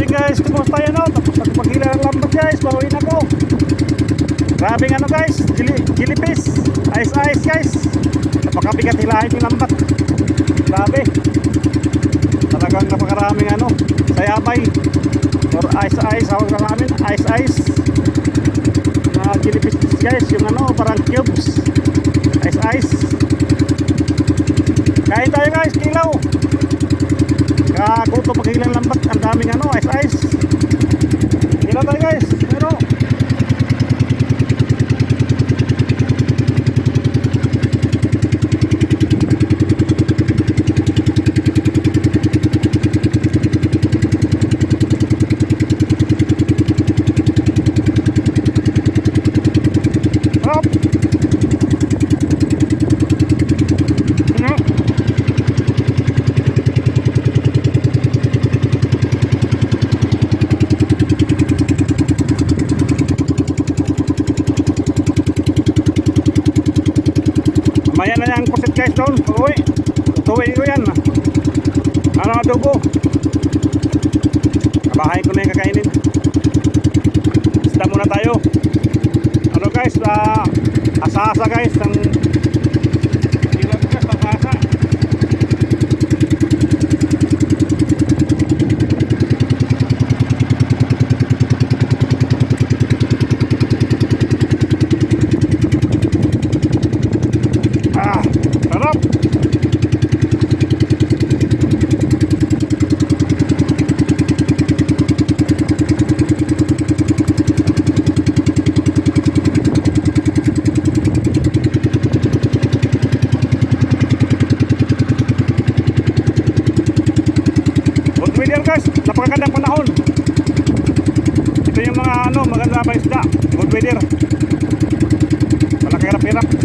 guys, kumusta yan o? Tapos ako paghila ng lambat guys, bawin ako. Grabing ano guys, jellyfish, ice guys. Napakabigat hilahin yung lambat. Grabe. Talagang napakaraming ano, sayabay. Or ice, hawag na namin, ice. Na jellyfish guys, yung ano, parang cubes. Ice. Kain tayo guys, kilaw. Kaguto paghilang lambat, ang daming ano, ice. Kilaw tayo guys, pero maya na yung kusit guys doon. Tuwi ko yan. Ano, adobo. Kabahay ko na yung kakainin. Isda muna tayo. Ano guys, asa-asa guys ng ilang guys, asa-asa. Sarap. Good weather guys, napakagandang panahon. Ito yung mga ano, maganda pa isda. Good weather. Walang kahirap-hirap.